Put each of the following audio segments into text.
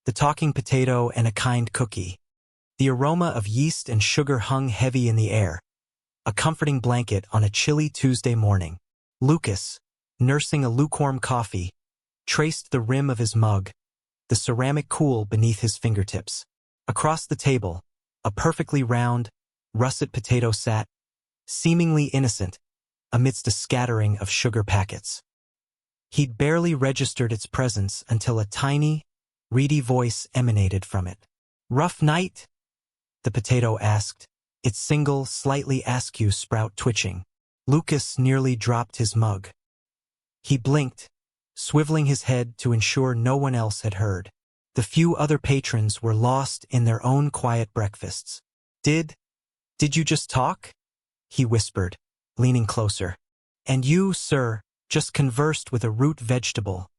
the talking potato, and a kind cookie. The aroma of yeast and sugar hung heavy in the air, a comforting blanket on a chilly Tuesday morning. Lucas, nursing a lukewarm coffee, traced the rim of his mug, the ceramic cool beneath his fingertips. Across the table, a perfectly round, russet potato sat, seemingly innocent, amidst a scattering of sugar packets. He'd barely registered its presence until a tiny, reedy voice emanated from it. "Rough night?" the potato asked, its single, slightly askew sprout twitching. Lucas nearly dropped his mug. He blinked, swiveling his head to ensure no one else had heard. The few other patrons were lost in their own quiet breakfasts. Did you just talk?" he whispered, leaning closer. "And you, sir, just conversed with a root vegetable,"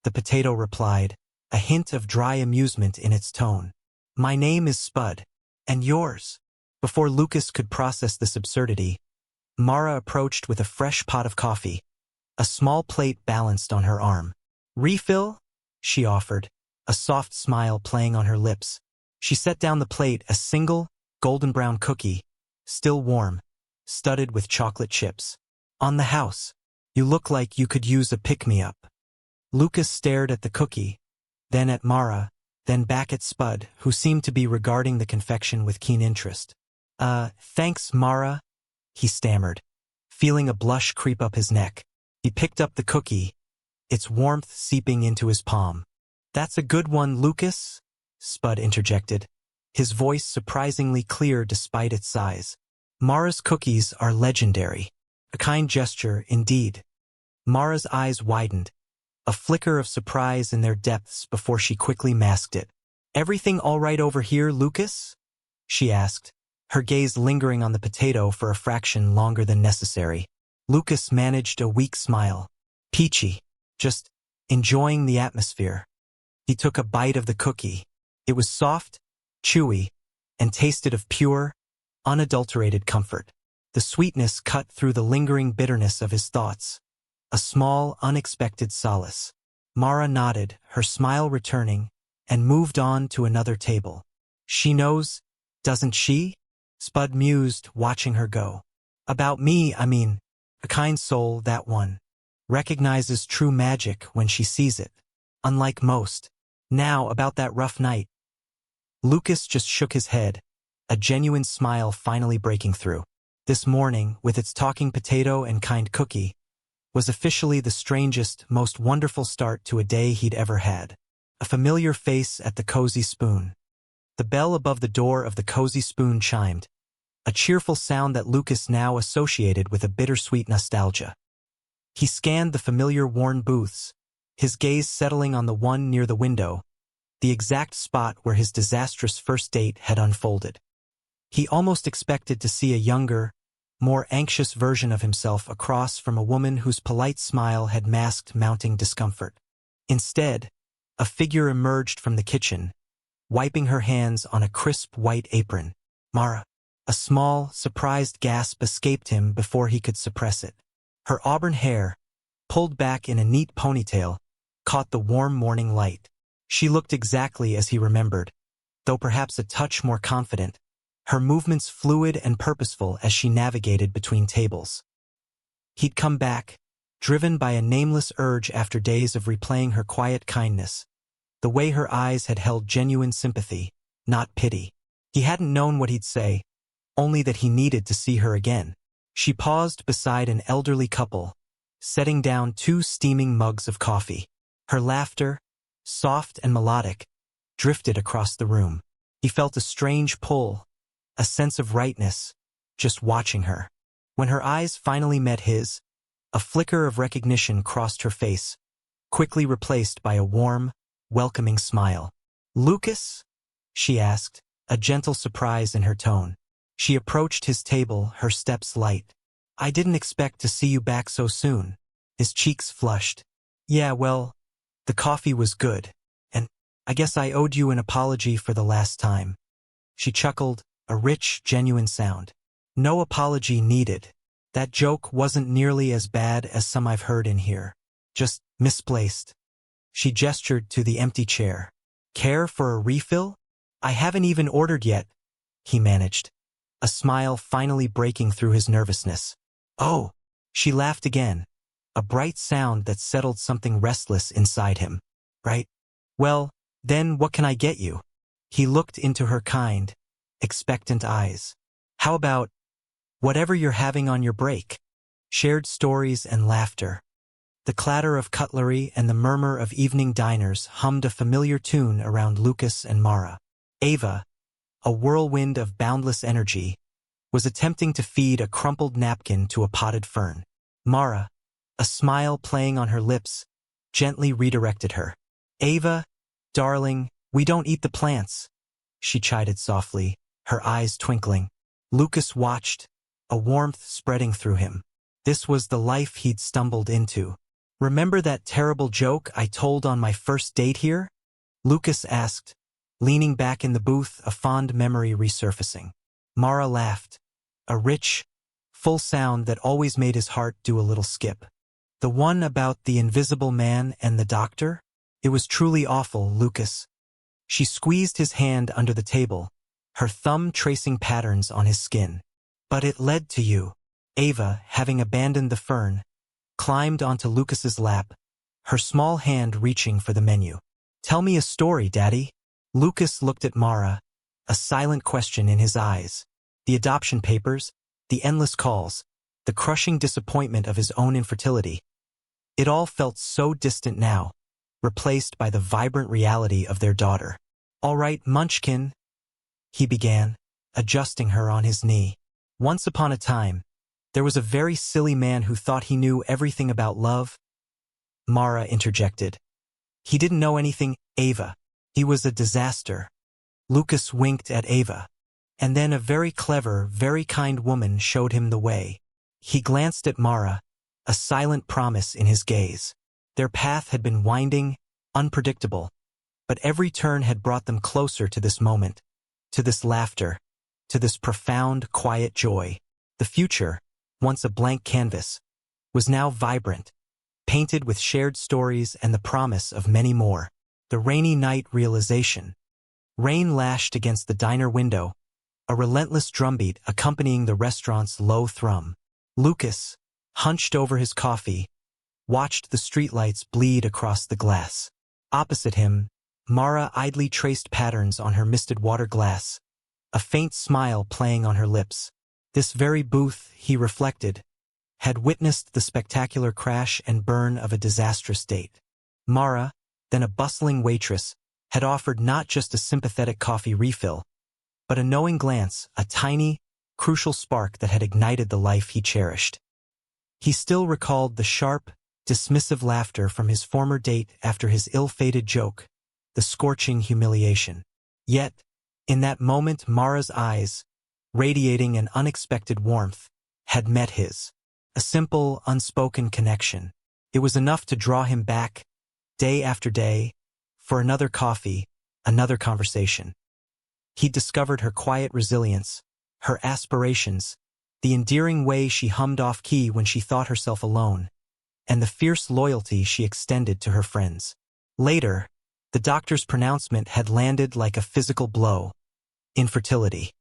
the potato replied, a hint of dry amusement in its tone. "My name is Spud. And yours?" Before Lucas could process this absurdity, Mara approached with a fresh pot of coffee, a small plate balanced on her arm. "Refill?" she offered, a soft smile playing on her lips. She set down the plate, a single, golden brown cookie, still warm, studded with chocolate chips. "On the house. You look like you could use a pick-me-up." Lucas stared at the cookie, then at Mara, then back at Spud, who seemed to be regarding the confection with keen interest. Thanks, Mara," he stammered, feeling a blush creep up his neck. He picked up the cookie, its warmth seeping into his palm. "That's a good one, Lucas," Spud interjected, his voice surprisingly clear despite its size. "Mara's cookies are legendary." A kind gesture, indeed. Mara's eyes widened, a flicker of surprise in their depths before she quickly masked it. "Everything all right over here, Lucas?" she asked, her gaze lingering on the potato for a fraction longer than necessary. Lucas managed a weak smile. "Peachy. Just enjoying the atmosphere." He took a bite of the cookie. It was soft, chewy, and tasted of pure, unadulterated comfort. The sweetness cut through the lingering bitterness of his thoughts. A small, unexpected solace. Mara nodded, her smile returning, and moved on to another table. "She knows, doesn't she?" Spud mused, watching her go. "About me, I mean. A kind soul, that one. Recognizes true magic when she sees it. Unlike most. Now, about that rough night." Lucas just shook his head, a genuine smile finally breaking through. This morning, with its talking potato and kind cookie, was officially the strangest, most wonderful start to a day he'd ever had. A familiar face at the Cozy Spoon. The bell above the door of the Cozy Spoon chimed, a cheerful sound that Lucas now associated with a bittersweet nostalgia. He scanned the familiar worn booths, his gaze settling on the one near the window, the exact spot where his disastrous first date had unfolded. He almost expected to see a younger, more anxious version of himself across from a woman whose polite smile had masked mounting discomfort. Instead, a figure emerged from the kitchen, wiping her hands on a crisp white apron. "Mara." A small, surprised gasp escaped him before he could suppress it. Her auburn hair, pulled back in a neat ponytail, caught the warm morning light. She looked exactly as he remembered, though perhaps a touch more confident, her movements fluid and purposeful as she navigated between tables. He'd come back, driven by a nameless urge after days of replaying her quiet kindness, the way her eyes had held genuine sympathy, not pity. He hadn't known what he'd say, only that he needed to see her again. She paused beside an elderly couple, setting down 2 steaming mugs of coffee. Her laughter, soft and melodic, drifted across the room. He felt a strange pull, a sense of rightness, just watching her. When her eyes finally met his, a flicker of recognition crossed her face, quickly replaced by a warm, welcoming smile. "Lucas?" she asked, a gentle surprise in her tone. She approached his table, her steps light. "I didn't expect to see you back so soon." His cheeks flushed. "Yeah, well, the coffee was good, and I guess I owed you an apology for the last time." She chuckled, a rich, genuine sound. "No apology needed. That joke wasn't nearly as bad as some I've heard in here. Just misplaced." She gestured to the empty chair. Care for a refill? I haven't even ordered yet, he managed, a smile finally breaking through his nervousness. Oh, she laughed again, a bright sound that settled something restless inside him. Right? Well, then what can I get you? He looked into her kind, expectant eyes. How about whatever you're having on your break? Shared stories and laughter. The clatter of cutlery and the murmur of evening diners hummed a familiar tune around Lucas and Mara. Ava, a whirlwind of boundless energy, was attempting to feed a crumpled napkin to a potted fern. Mara, a smile playing on her lips, gently redirected her. Ava, darling, we don't eat the plants, she chided softly, her eyes twinkling. Lucas watched, a warmth spreading through him. This was the life he'd stumbled into. Remember that terrible joke I told on my first date here? Lucas asked, leaning back in the booth, a fond memory resurfacing. Mara laughed, a rich, full sound that always made his heart do a little skip. The one about the invisible man and the doctor? It was truly awful, Lucas. She squeezed his hand under the table, her thumb tracing patterns on his skin. But it led to you. Ava, having abandoned the fern, climbed onto Lucas's lap, her small hand reaching for the menu. Tell me a story, Daddy. Lucas looked at Mara, a silent question in his eyes. The adoption papers, the endless calls, the crushing disappointment of his own infertility. It all felt so distant now, replaced by the vibrant reality of their daughter. All right, Munchkin, he began, adjusting her on his knee. Once upon a time, there was a very silly man who thought he knew everything about love. Mara interjected. He didn't know anything, Ava. He was a disaster. Lucas winked at Ava. And then a very clever, very kind woman showed him the way. He glanced at Mara, a silent promise in his gaze. Their path had been winding, unpredictable, but every turn had brought them closer to this moment, to this laughter, to this profound, quiet joy. The future, once a blank canvas, was now vibrant, painted with shared stories and the promise of many more. The rainy night realization. Rain lashed against the diner window, a relentless drumbeat accompanying the restaurant's low thrum. Lucas, hunched over his coffee, watched the streetlights bleed across the glass. Opposite him, Mara idly traced patterns on her misted water glass, a faint smile playing on her lips. This very booth, he reflected, had witnessed the spectacular crash and burn of a disastrous date. Mara, then a bustling waitress, had offered not just a sympathetic coffee refill, but a knowing glance, a tiny, crucial spark that had ignited the life he cherished. He still recalled the sharp, dismissive laughter from his former date after his ill-fated joke, the scorching humiliation. Yet, in that moment Mara's eyes, radiating an unexpected warmth, had met his. A simple, unspoken connection. It was enough to draw him back, day after day, for another coffee, another conversation. He'd discovered her quiet resilience, her aspirations, the endearing way she hummed off-key when she thought herself alone, and the fierce loyalty she extended to her friends. Later, the doctor's pronouncement had landed like a physical blow. Infertility.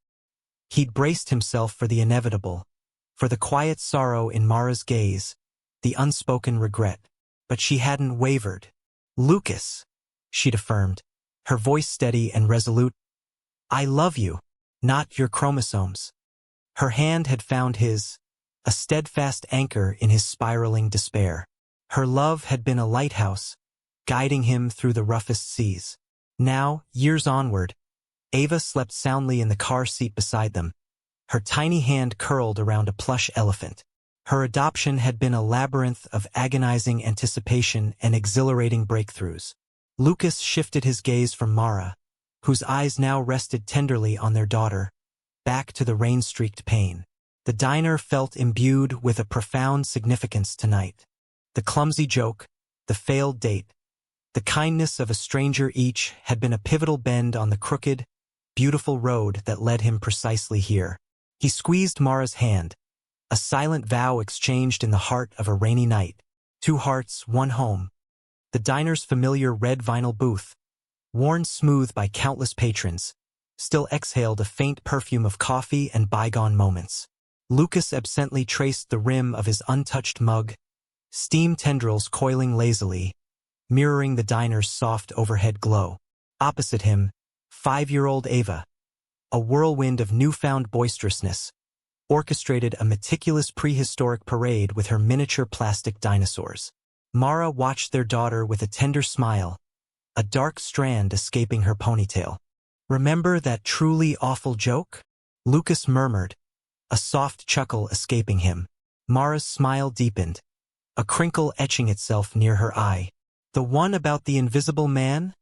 He'd braced himself for the inevitable, for the quiet sorrow in Mara's gaze, the unspoken regret. But she hadn't wavered. Lucas, she'd affirmed, her voice steady and resolute. I love you, not your chromosomes. Her hand had found his, a steadfast anchor in his spiraling despair. Her love had been a lighthouse, guiding him through the roughest seas. Now, years onward, Ava slept soundly in the car seat beside them, her tiny hand curled around a plush elephant. Her adoption had been a labyrinth of agonizing anticipation and exhilarating breakthroughs. Lucas shifted his gaze from Mara, whose eyes now rested tenderly on their daughter, back to the rain-streaked pane. The diner felt imbued with a profound significance tonight. The clumsy joke, the failed date, the kindness of a stranger each had been a pivotal bend on the crooked, beautiful road that led him precisely here. He squeezed Mara's hand, a silent vow exchanged in the heart of a rainy night. Two hearts, one home. The diner's familiar red vinyl booth, worn smooth by countless patrons, still exhaled a faint perfume of coffee and bygone moments. Lucas absently traced the rim of his untouched mug, steam tendrils coiling lazily, mirroring the diner's soft overhead glow. Opposite him, 5-year-old Ava, a whirlwind of newfound boisterousness, orchestrated a meticulous prehistoric parade with her miniature plastic dinosaurs. Mara watched their daughter with a tender smile, a dark strand escaping her ponytail. "Remember that truly awful joke?" Lucas murmured, a soft chuckle escaping him. Mara's smile deepened, a crinkle etching itself near her eye. "The one about the invisible man?"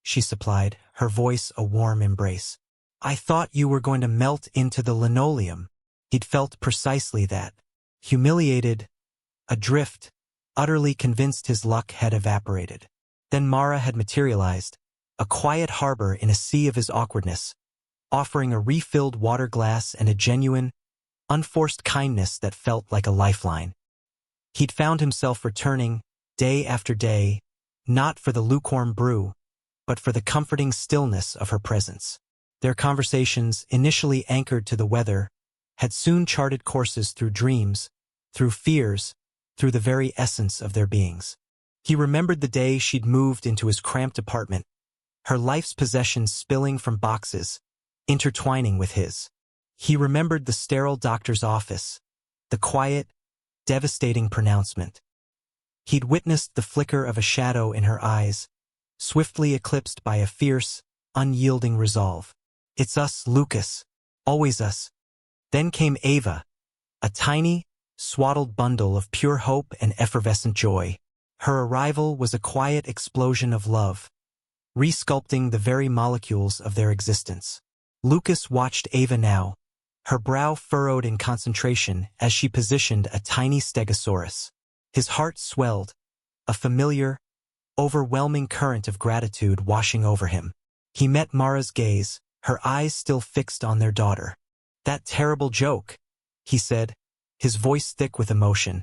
she supplied, her voice a warm embrace. "I thought you were going to melt into the linoleum." He'd felt precisely that. Humiliated, adrift, utterly convinced his luck had evaporated. Then Mara had materialized, a quiet harbor in a sea of his awkwardness, offering a refilled water glass and a genuine, unforced kindness that felt like a lifeline. He'd found himself returning, day after day, not for the lukewarm brew, but for the comforting stillness of her presence. Their conversations, initially anchored to the weather, had soon charted courses through dreams, through fears, through the very essence of their beings. He remembered the day she'd moved into his cramped apartment, her life's possessions spilling from boxes, intertwining with his. He remembered the sterile doctor's office, the quiet, devastating pronouncement. He'd witnessed the flicker of a shadow in her eyes, swiftly eclipsed by a fierce, unyielding resolve. "It's us, Lucas. Always us." Then came Ava, a tiny, swaddled bundle of pure hope and effervescent joy. Her arrival was a quiet explosion of love, resculpting the very molecules of their existence. Lucas watched Ava now, her brow furrowed in concentration as she positioned a tiny stegosaurus. His heart swelled, a familiar, overwhelming current of gratitude washing over him. He met Mara's gaze, her eyes still fixed on their daughter. "That terrible joke," he said, his voice thick with emotion,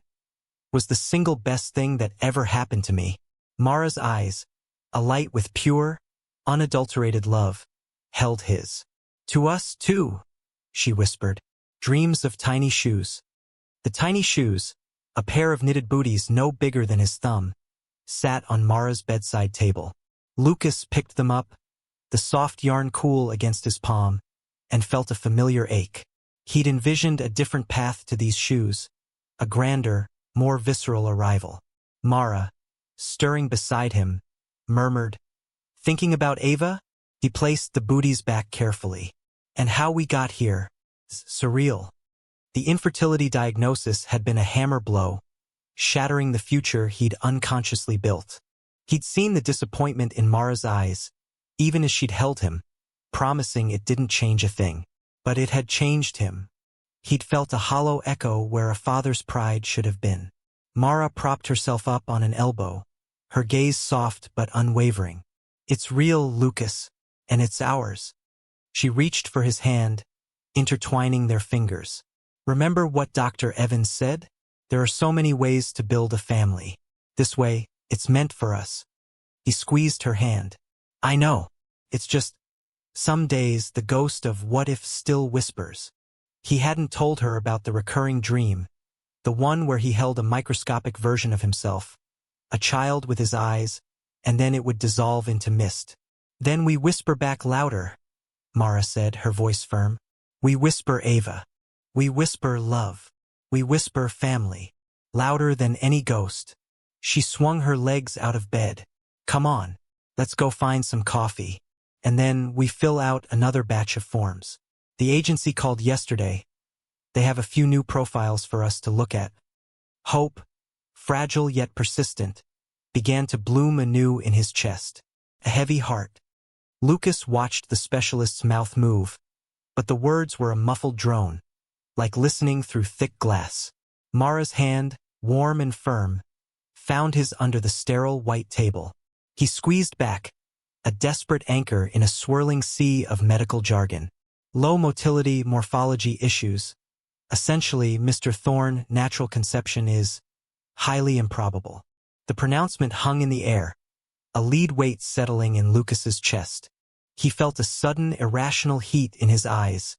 "was the single best thing that ever happened to me." Mara's eyes, alight with pure, unadulterated love, held his. "To us, too," she whispered. "Dreams of tiny shoes." The tiny shoes, a pair of knitted booties no bigger than his thumb, sat on Mara's bedside table. Lucas picked them up, the soft yarn cool against his palm, and felt a familiar ache. He'd envisioned a different path to these shoes, a grander, more visceral arrival. Mara, stirring beside him, murmured, "Thinking about Ava?" He placed the booties back carefully. "And how we got here. Surreal." The infertility diagnosis had been a hammer blow, shattering the future he'd unconsciously built. He'd seen the disappointment in Mara's eyes, even as she'd held him, promising it didn't change a thing. But it had changed him. He'd felt a hollow echo where a father's pride should have been. Mara propped herself up on an elbow, her gaze soft but unwavering. "It's real, Lucas, and it's ours." She reached for his hand, intertwining their fingers. "Remember what Dr. Evans said? There are so many ways to build a family. This way, it's meant for us." He squeezed her hand. "I know. It's just, some days the ghost of what if still whispers." He hadn't told her about the recurring dream, the one where he held a microscopic version of himself, a child with his eyes, and then it would dissolve into mist. "Then we whisper back louder," Mara said, her voice firm. "We whisper Ava. We whisper love. We whisper family. Louder than any ghost." She swung her legs out of bed. "Come on, let's go find some coffee. And then we fill out another batch of forms. The agency called yesterday. They have a few new profiles for us to look at." Hope, fragile yet persistent, began to bloom anew in his chest. A heavy heart. Lucas watched the specialist's mouth move, but the words were a muffled drone, like listening through thick glass. Mara's hand, warm and firm, found his under the sterile white table. He squeezed back, a desperate anchor in a swirling sea of medical jargon. Low motility morphology issues. Essentially, Mr. Thorne, natural conception is highly improbable. The pronouncement hung in the air, a lead weight settling in Lucas's chest. He felt a sudden, irrational heat in his eyes,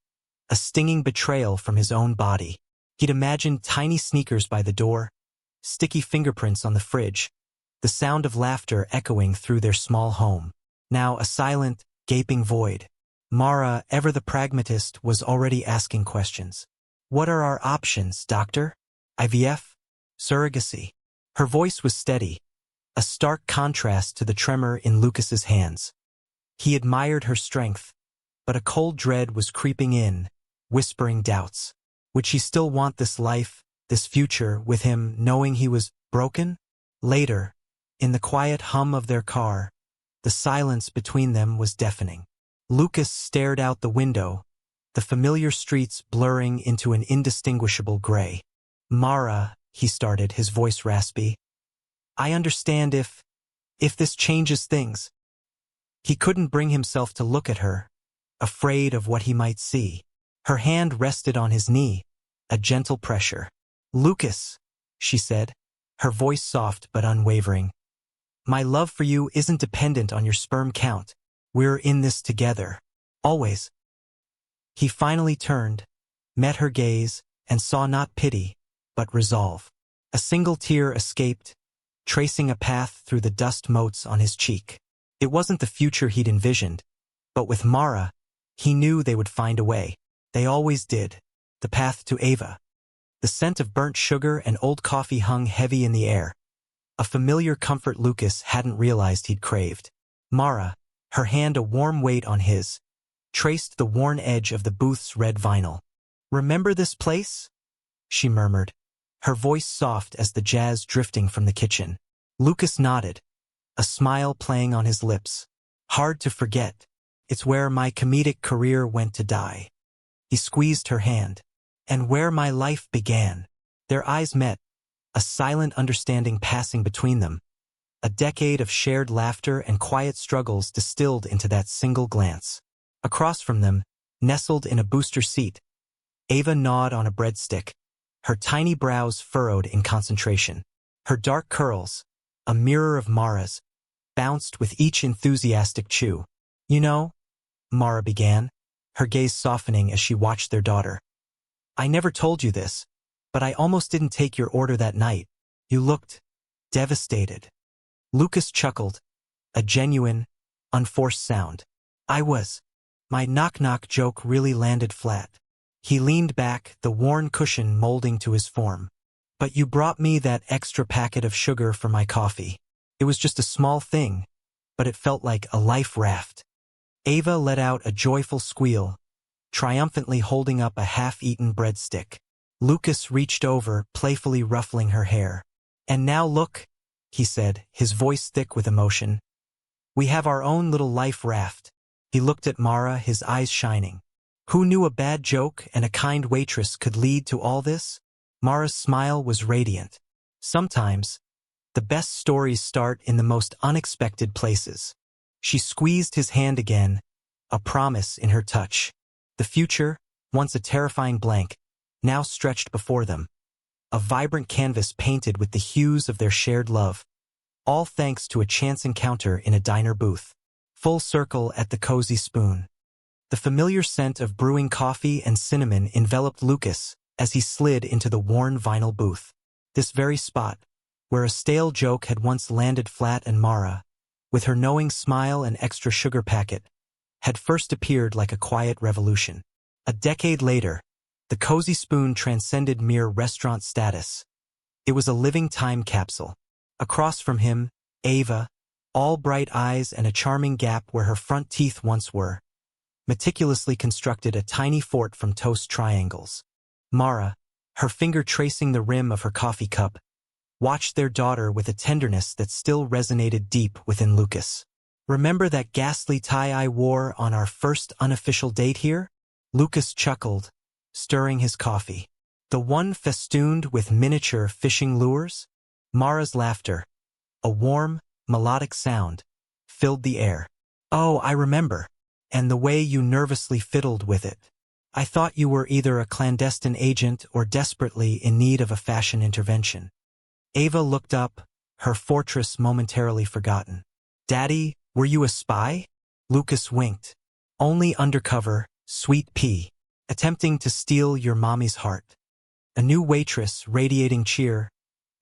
a stinging betrayal from his own body. He'd imagined tiny sneakers by the door, sticky fingerprints on the fridge, the sound of laughter echoing through their small home. Now a silent, gaping void. Mara, ever the pragmatist, was already asking questions. What are our options, doctor? IVF? Surrogacy? Her voice was steady, a stark contrast to the tremor in Lucas's hands. He admired her strength, but a cold dread was creeping in, whispering doubts. Would she still want this life, this future, with him, knowing he was broken? Later, in the quiet hum of their car, the silence between them was deafening. Lucas stared out the window, the familiar streets blurring into an indistinguishable gray. Mara, he started, his voice raspy. I understand if this changes things. He couldn't bring himself to look at her, afraid of what he might see. Her hand rested on his knee, a gentle pressure. Lucas, she said, her voice soft but unwavering. My love for you isn't dependent on your sperm count. We're in this together. Always. He finally turned, met her gaze, and saw not pity, but resolve. A single tear escaped, tracing a path through the dust motes on his cheek. It wasn't the future he'd envisioned, but with Mara, he knew they would find a way. They always did. The path to Ava. The scent of burnt sugar and old coffee hung heavy in the air, a familiar comfort Lucas hadn't realized he'd craved. Mara, her hand a warm weight on his, traced the worn edge of the booth's red vinyl. Remember this place? She murmured, her voice soft as the jazz drifting from the kitchen. Lucas nodded, a smile playing on his lips. Hard to forget. It's where my comedic career went to die. He squeezed her hand. And where my life began. Their eyes met, a silent understanding passing between them. A decade of shared laughter and quiet struggles distilled into that single glance. Across from them, nestled in a booster seat, Ava gnawed on a breadstick, her tiny brows furrowed in concentration. Her dark curls, a mirror of Mara's, bounced with each enthusiastic chew. You know, Mara began, her gaze softening as she watched their daughter. I never told you this, but I almost didn't take your order that night. You looked devastated. Lucas chuckled, a genuine, unforced sound. I was. My knock-knock joke really landed flat. He leaned back, the worn cushion molding to his form. But you brought me that extra packet of sugar for my coffee. It was just a small thing, but it felt like a life raft. Ava let out a joyful squeal, triumphantly holding up a half-eaten breadstick. Lucas reached over, playfully ruffling her hair. And now look, he said, his voice thick with emotion. We have our own little life raft. He looked at Mara, his eyes shining. Who knew a bad joke and a kind waitress could lead to all this? Mara's smile was radiant. Sometimes, the best stories start in the most unexpected places. She squeezed his hand again, a promise in her touch. The future, once a terrifying blank, now stretched before them. A vibrant canvas painted with the hues of their shared love. All thanks to a chance encounter in a diner booth. Full circle at the Cozy Spoon. The familiar scent of brewing coffee and cinnamon enveloped Lucas as he slid into the worn vinyl booth. This very spot, where a stale joke had once landed flat, and Mara, with her knowing smile and extra sugar packet, had first appeared like a quiet revolution. A decade later, the Cozy Spoon transcended mere restaurant status. It was a living time capsule. Across from him, Ava, all bright eyes and a charming gap where her front teeth once were, meticulously constructed a tiny fort from toast triangles. Mara, her finger tracing the rim of her coffee cup, watched their daughter with a tenderness that still resonated deep within Lucas. Remember that ghastly tie I wore on our first unofficial date here? Lucas chuckled, stirring his coffee. The one festooned with miniature fishing lures? Mara's laughter, a warm, melodic sound, filled the air. Oh, I remember. And the way you nervously fiddled with it. I thought you were either a clandestine agent or desperately in need of a fashion intervention. Ava looked up, her fortress momentarily forgotten. Daddy, were you a spy? Lucas winked. Only undercover, sweet pea, attempting to steal your mommy's heart. A new waitress, radiating cheer,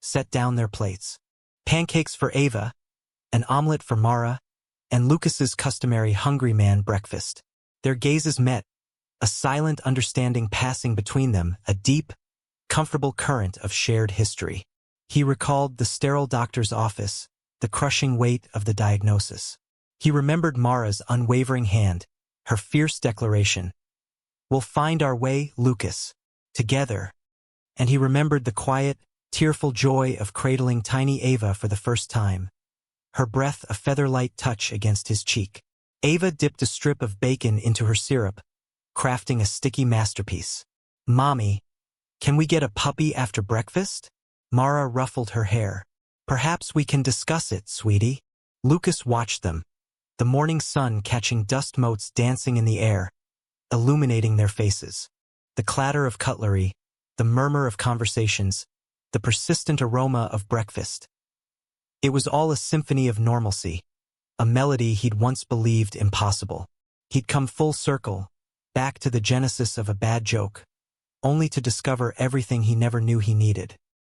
set down their plates. Pancakes for Ava, an omelet for Mara, and Lucas's customary hungry man breakfast. Their gazes met, a silent understanding passing between them, a deep, comfortable current of shared history. He recalled the sterile doctor's office, the crushing weight of the diagnosis. He remembered Mara's unwavering hand, her fierce declaration, "We'll find our way, Lucas, together." And he remembered the quiet, tearful joy of cradling tiny Ava for the first time, her breath a feather-light touch against his cheek. Ava dipped a strip of bacon into her syrup, crafting a sticky masterpiece. "Mommy, can we get a puppy after breakfast?" Mara ruffled her hair. "Perhaps we can discuss it, sweetie." Lucas watched them, the morning sun catching dust motes dancing in the air, illuminating their faces. The clatter of cutlery, the murmur of conversations, the persistent aroma of breakfast. It was all a symphony of normalcy, a melody he'd once believed impossible. He'd come full circle, back to the genesis of a bad joke, only to discover everything he never knew he needed.